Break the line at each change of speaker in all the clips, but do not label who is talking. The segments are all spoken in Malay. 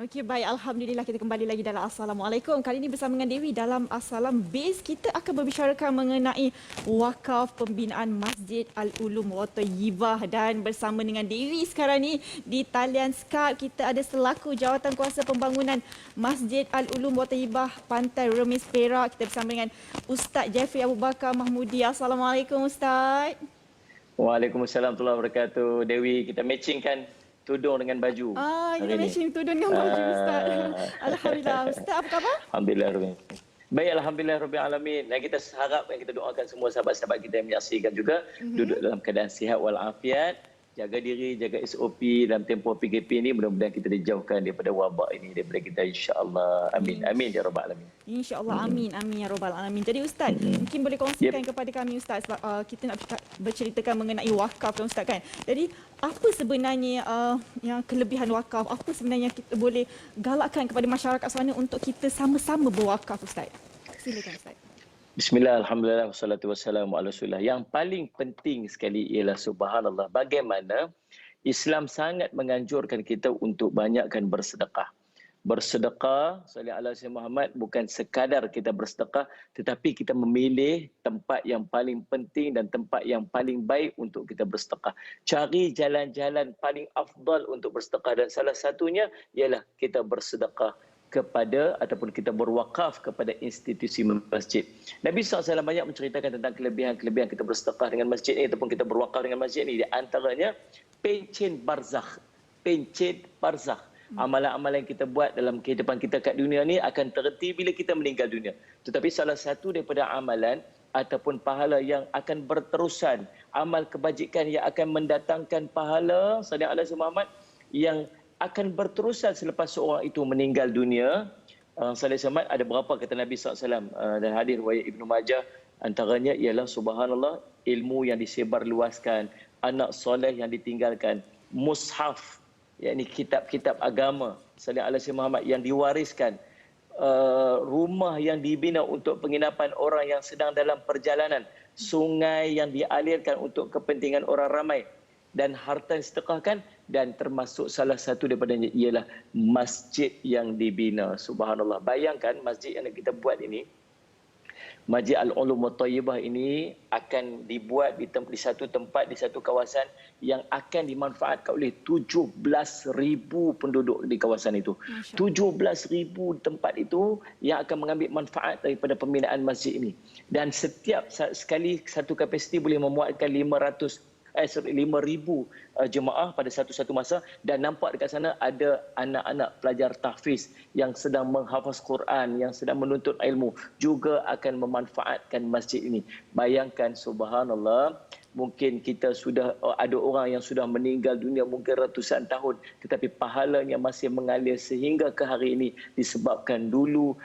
Okey, baik. Alhamdulillah kita kembali lagi dalam Assalamualaikum. Kali ini bersama dengan Dewi dalam Assalam Base. Kita akan berbicarakan mengenai wakaf pembinaan Masjid Al-Ulum Wattayyibah. Dan bersama dengan Dewi sekarang ni di talian Skype kita ada selaku Jawatankuasa Pembangunan Masjid Al-Ulum Wattayyibah Pantai Remis Perak. Kita bersama dengan Ustaz Jeffrey Abu Bakar Mahmudi. Assalamualaikum Ustaz.
Waalaikumsalam warahmatullahi wabarakatuh. Dewi, kita matchingkan tudung dengan baju.
Kita matching tudung dengan baju Ustaz. Alhamdulillah. Ustaz, apa khabar?
Alhamdulillah. Baik, Alhamdulillah Rabbil Alamin. Dan kita harap yang kita doakan semua sahabat-sahabat kita yang menyaksikan juga duduk dalam keadaan sihat walafiat, jaga diri, jaga SOP dalam tempoh PKP ini. Mudah-mudahan kita dijauhkan daripada wabak ini daripada kita, insya-Allah. Amin. Amin ya rabbal alamin.
InsyaAllah, amin. Amin ya rabbal alamin. Jadi Ustaz, mungkin boleh kongsikan kepada kami Ustaz, sebab kita nak berceritakan mengenai wakaf kan Ustaz kan. Jadi apa sebenarnya yang kelebihan wakaf? Apa sebenarnya kita boleh galakkan kepada masyarakat sana untuk kita sama-sama berwakaf Ustaz? Silakan Ustaz.
Bismillah, alhamdulillah, wassalatu wassalamu ala rasulillah. Yang paling penting sekali ialah subhanallah, bagaimana Islam sangat menganjurkan kita untuk banyakkan bersedekah. Bersedekah, sallallahu alaihi wasallam Muhammad, bukan sekadar kita bersedekah, tetapi kita memilih tempat yang paling penting dan tempat yang paling baik untuk kita bersedekah. Cari jalan-jalan paling afdal untuk bersedekah, dan salah satunya ialah kita bersedekah kepada ataupun kita berwakaf kepada institusi masjid. Nabi SAW banyak menceritakan tentang kelebihan-kelebihan kita bersedekah dengan masjid ini ataupun kita berwakaf dengan masjid ini. Di antaranya pencen barzakh. Pencen barzakh. Amalan-amalan yang kita buat dalam kehidupan kita kat dunia ni akan terhenti bila kita meninggal dunia. Tetapi salah satu daripada amalan ataupun pahala yang akan berterusan, amal kebajikan yang akan mendatangkan pahala, sallallahu alaihi Muhammad, yang akan berterusan selepas seorang itu meninggal dunia. Sallallahu ada berapa kata Nabi SAW dan hadis riwayat Ibnu Majah, antaranya ialah subhanallah, ilmu yang disebarluaskan, anak soleh yang ditinggalkan, mushaf, yakni kitab-kitab agama sallallahu alaihi Muhammad yang diwariskan, rumah yang dibina untuk penginapan orang yang sedang dalam perjalanan, sungai yang dialirkan untuk kepentingan orang ramai, dan harta yang sedekahkan, dan termasuk salah satu daripadanya ialah masjid yang dibina. Subhanallah. Bayangkan masjid yang kita buat ini, Masjid Al-Ulum Wattayyibah ini akan dibuat di satu tempat, di satu kawasan yang akan dimanfaatkan oleh 17,000 penduduk di kawasan itu. 17,000 tempat itu yang akan mengambil manfaat daripada pembinaan masjid ini. Dan setiap sekali satu kapasiti boleh memuatkan 5,000 jemaah pada satu masa, dan nampak dekat sana ada anak-anak pelajar tahfiz yang sedang menghafaz Quran, yang sedang menuntut ilmu, juga akan memanfaatkan masjid ini. Bayangkan subhanallah, mungkin kita sudah ada orang yang sudah meninggal dunia mungkin ratusan tahun, tetapi pahalanya masih mengalir sehingga ke hari ini disebabkan dulu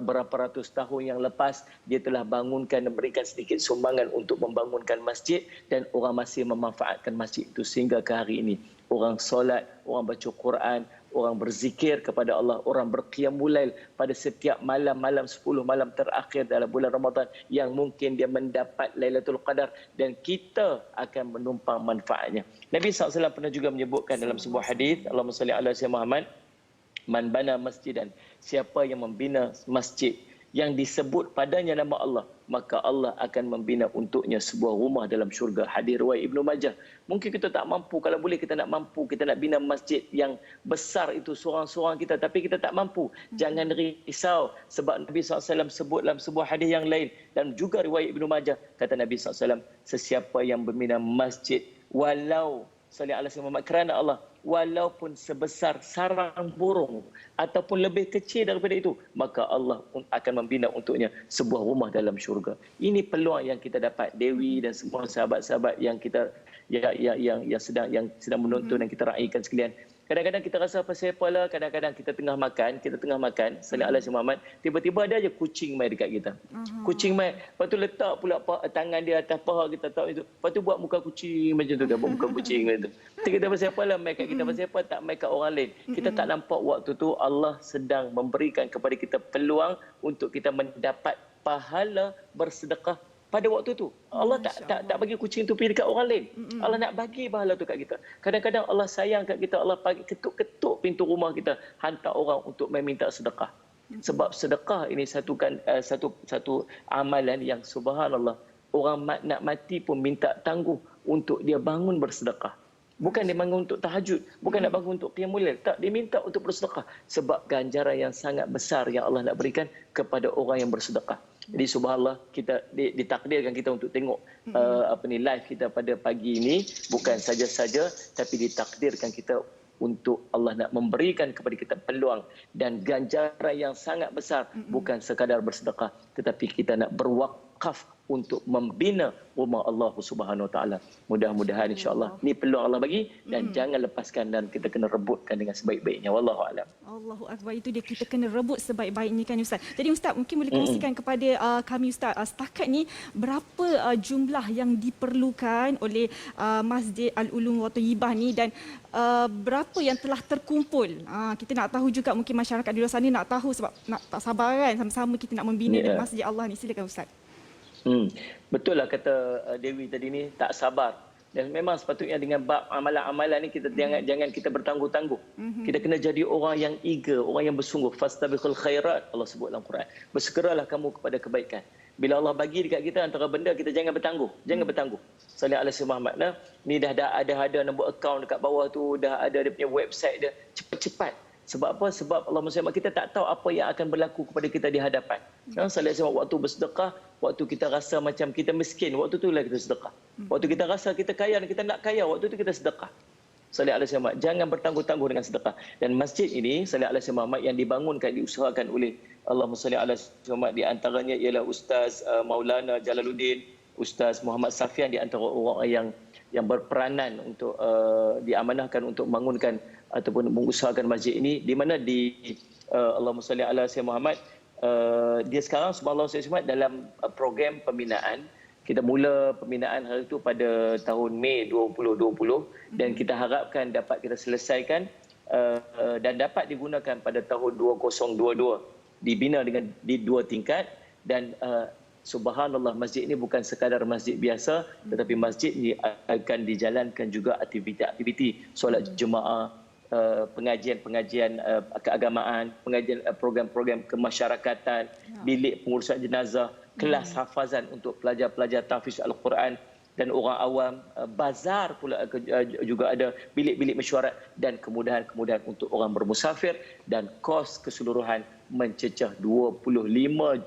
berapa ratus tahun yang lepas dia telah bangunkan dan berikan sedikit sumbangan untuk membangunkan masjid, dan orang masih memanfaatkan masjid itu sehingga ke hari ini. Orang solat, orang baca Quran, orang berzikir kepada Allah, orang berqiyamul lail pada setiap malam-malam 10 malam terakhir dalam bulan Ramadan yang mungkin dia mendapat Lailatul Qadar, dan kita akan menumpang manfaatnya. Nabi SAW pernah juga menyebutkan dalam sebuah hadis, Allahumma salli ala sayyidina Muhammad, man bana masjidan, siapa yang membina masjid yang disebut padanya nama Allah, maka Allah akan membina untuknya sebuah rumah dalam syurga. Hadis riwayat Ibnu Majah. Mungkin kita tak mampu, kalau boleh kita nak mampu, kita nak bina masjid yang besar itu seorang-seorang kita, tapi kita tak mampu. Jangan risau, sebab Nabi SAW sebut dalam sebuah hadis yang lain dan juga riwayat Ibnu Majah, kata Nabi SAW, sesiapa yang membina masjid walau sallallahu alaihi wasallam kerana Allah, walaupun sebesar sarang burung ataupun lebih kecil daripada itu, maka Allah akan membina untuknya sebuah rumah dalam syurga. Ini peluang yang kita dapat, Dewi dan semua sahabat-sahabat yang kita yang sedang menonton dan kita raikan sekalian. Kadang-kadang kita rasa pasal apa lah, kadang-kadang kita tengah makan, sallallahu alaihi Muhammad, tiba-tiba ada aja kucing mai dekat kita. Kucing mai, lepas tu letak pula tangan dia atas paha kita, tahu itu. Lepas tu buat muka kucing macam tu, buat muka kucing macam tu. Kita pasal apa lah mai kat kita, pasal apa tak mai kat orang lain. Kita tak nampak waktu tu Allah sedang memberikan kepada kita peluang untuk kita mendapat pahala bersedekah pada waktu tu. Allah tak bagi kucing tu pergi dekat orang lain. Allah nak bagi pahala tu kat kita. Kadang-kadang Allah sayang kat kita, Allah bagi ketuk-ketuk pintu rumah kita, hantar orang untuk meminta sedekah. Sebab sedekah ini satu amalan yang subhanallah, orang nak mati pun minta tangguh untuk dia bangun bersedekah. Bukan dia bangun untuk tahajud, bukan nak bangun untuk qiyamul lail. Tak, dia minta untuk bersedekah sebab ganjaran yang sangat besar yang Allah nak berikan kepada orang yang bersedekah. Jadi subhanallah, kita ditakdirkan kita untuk tengok live kita pada pagi ini, bukan saja-saja tapi ditakdirkan kita untuk Allah nak memberikan kepada kita peluang dan ganjaran yang sangat besar, bukan sekadar bersedekah tetapi kita nak berwakaf untuk membina rumah Allah Subhanahu Wa Taala. Mudah-mudahan insya-Allah ni peluang Allah bagi dan jangan lepaskan dan kita kena rebutkan dengan sebaik-baiknya. Wallahu a'lam.
Allahu akbar, itu dia, kita kena rebut sebaik-baiknya kan Ustaz. Jadi Ustaz mungkin boleh kongsikan kepada kami Ustaz, setakat ni berapa jumlah yang diperlukan oleh Masjid Al-Ulum wa Thayyibah ni dan berapa yang telah terkumpul. Kita nak tahu juga, mungkin masyarakat di luar sana nak tahu sebab nak tak sabar kan sama-sama kita nak membina Masjid Allah ni. Silakan Ustaz.
Betul lah kata Dewi tadi ni, tak sabar. Dan memang sepatutnya dengan bab amalan-amalan ni kita jangan kita bertangguh-tangguh. Kita kena jadi orang yang eager, orang yang bersungguh. Fastabiqul khairat, Allah sebut dalam Quran. Bersegeralah kamu kepada kebaikan. Bila Allah bagi dekat kita antara benda, kita jangan bertangguh. Jangan bertangguh. Salih ala Sayyidina Muhammad. Ni dah ada nombor akaun dekat bawah tu, dah ada dia punya website dia. Cepat-cepat. Sebab apa? Sebab Allah SWT, kita tak tahu apa yang akan berlaku kepada kita di hadapan. Salih sebab waktu bersedekah, waktu kita rasa macam kita miskin, waktu tu lah kita sedekah. Waktu kita rasa kita kaya dan kita nak kaya, waktu tu kita sedekah. Salih alaihi wasallam, jangan bertangguh-tangguh dengan sedekah. Dan masjid ini, salih alaihi wasallam, yang dibangunkan, diusahakan oleh Allahumma salli alaihi wasallam, di antaranya ialah Ustaz Maulana Jalaluddin, Ustaz Muhammad Safian, di antara orang yang berperanan untuk diamanahkan untuk membangunkan ataupun mengusahakan masjid ini, di mana Allahumma salli ala Sayyidina Muhammad, dia sekarang subhanallah dalam program pembinaan. Kita mula pembinaan hari itu pada tahun Mei 2020 dan kita harapkan dapat kita selesaikan dan dapat digunakan pada tahun 2022. Dibina di 2 tingkat dan subhanallah, masjid ini bukan sekadar masjid biasa tetapi masjid ini akan dijalankan juga aktiviti-aktiviti solat jemaah, pengajian-pengajian keagamaan, pengajian program-program kemasyarakatan, bilik pengurusan jenazah, kelas hafazan untuk pelajar-pelajar tahfiz Al-Quran dan orang awam, bazar pula juga ada, bilik-bilik mesyuarat dan kemudahan-kemudahan untuk orang bermusafir, dan kos keseluruhan mencecah 25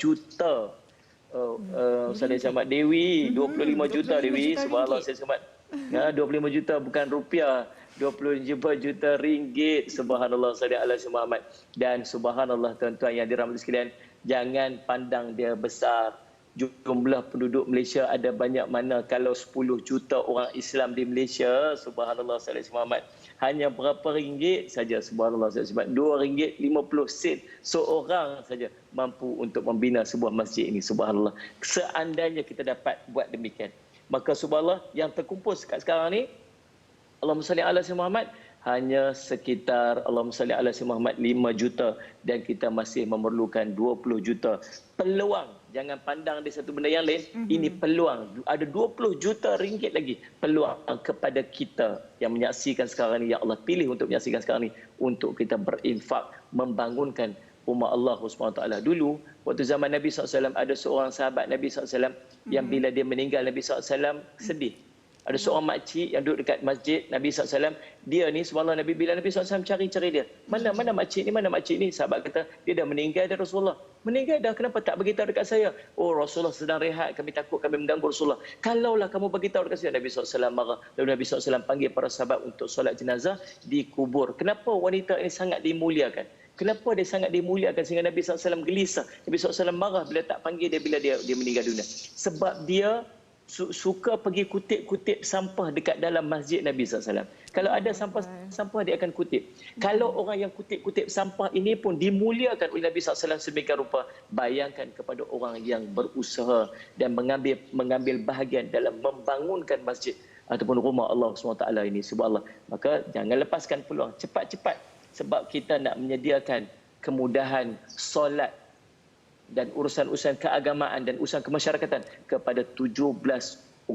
juta. Saya selamat Dewi, 25 juta Dewi, subhanallah saya selamat. 25 juta bukan rupiah, 25 juta ringgit, subhanallah sallallahu alaihi wasallam. Dan subhanallah tuan-tuan yang dirahmati sekalian, jangan pandang dia besar. Jumlah penduduk Malaysia ada banyak mana kalau 10 juta orang Islam di Malaysia, subhanallah sallallahu alaihi wasallam. Hanya berapa ringgit saja, subhanallah sallallahu alaihi wasallam, RM2.50 seorang saja mampu untuk membina sebuah masjid ini, subhanallah. Seandainya kita dapat buat demikian, maka subhanallah yang terkumpul sekarang ni, Allahumma salli ala Sayyidina Muhammad, hanya sekitar Allahumma salli ala Sayyidina Muhammad 5 juta dan kita masih memerlukan 20 juta. Peluang, jangan pandang dia satu benda yang lain, ini peluang. Ada 20 juta ringgit lagi peluang kepada kita yang menyaksikan sekarang ni, yang Allah pilih untuk menyaksikan sekarang ni, untuk kita berinfak membangunkan rumah Allah SWT. Dulu waktu zaman Nabi SAW, ada seorang sahabat Nabi SAW yang bila dia meninggal, Nabi SAW sedih. Ada seorang makcik yang duduk dekat masjid Nabi SAW. Dia ni subhanallah, bila Nabi SAW cari-cari dia, mana makcik ni, mana makcik ni? Sahabat kata, dia dah meninggal dah Rasulullah. Meninggal dah, kenapa tak beritahu dekat saya? Oh, Rasulullah sedang rehat, kami takut kami mengganggu Rasulullah. Kalaulah kamu beritahu dekat saya. Nabi SAW marah. Lalu Nabi SAW panggil para sahabat untuk solat jenazah di kubur. Kenapa wanita ini sangat dimuliakan? Kenapa dia sangat dimuliakan sehingga Nabi SAW gelisah? Nabi SAW marah bila tak panggil dia bila dia meninggal dunia. Sebab dia suka pergi kutip-kutip sampah dekat dalam masjid Nabi SAW. Kalau ada sampah dia akan kutip. Kalau orang yang kutip-kutip sampah ini pun dimuliakan oleh Nabi SAW sedemikian rupa, bayangkan kepada orang yang berusaha dan mengambil bahagian dalam membangunkan masjid ataupun rumah Allah SWT ini, subhanallah. Maka jangan lepaskan peluang, cepat-cepat, sebab kita nak menyediakan kemudahan solat dan urusan-urusan keagamaan dan urusan kemasyarakatan kepada 17,000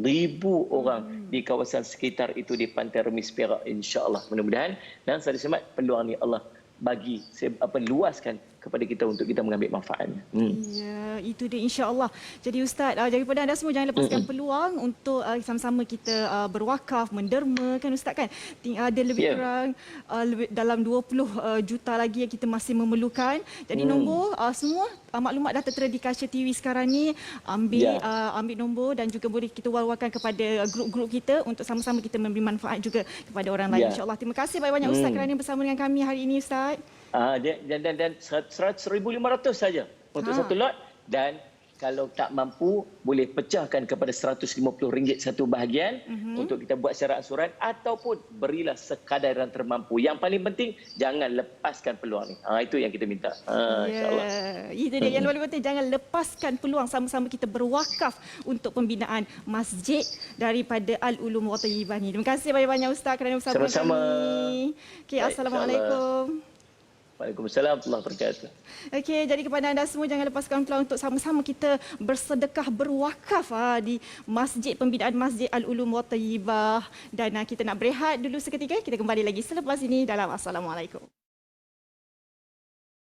orang di kawasan sekitar itu di Pantai Remis Perak, insya-Allah. Mudah-mudahan dan saya semat peluang ni Allah bagi luaskan kepada kita untuk kita mengambil manfaatnya.
Ya, itu dia insya-Allah. Jadi Ustaz, daripada anda semua jangan lepaskan peluang untuk sama-sama kita berwakaf, menderma kan Ustaz kan. Ada lebih kurang dalam 20 juta lagi yang kita masih memerlukan. Jadi nombor semua maklumat dah tertera di kaca TV sekarang ni. Ambil nombor dan juga boleh kita war-warkan kepada grup-grup kita untuk sama-sama kita memberi manfaat juga kepada orang lain insya-Allah. Terima kasih banyak-banyak Ustaz kerana bersama dengan kami hari ini Ustaz.
Dan 100,500 saja untuk satu lot, dan kalau tak mampu boleh pecahkan kepada RM150 satu bahagian untuk kita buat secara ansuran ataupun berilah sekadar yang termampu. Yang paling penting jangan lepaskan peluang ni. Itu yang kita minta. InsyaAllah.
Itu dia yang paling penting, jangan lepaskan peluang sama-sama kita berwakaf untuk pembinaan masjid daripada Al-Ulum Wattayyibah ni. Terima kasih banyak-banyak Ustaz kerana bersama kami. Okey, assalamualaikum.
Waalaikumsalam warahmatullahi wabarakatuh.
Okey, jadi kepada anda semua jangan lepaskan peluang untuk sama-sama kita bersedekah berwakaf di masjid, pembinaan Masjid Al-Ulum Wattayyibah. Dan kita nak berehat dulu seketika, kita kembali lagi selepas ini dalam Assalamualaikum.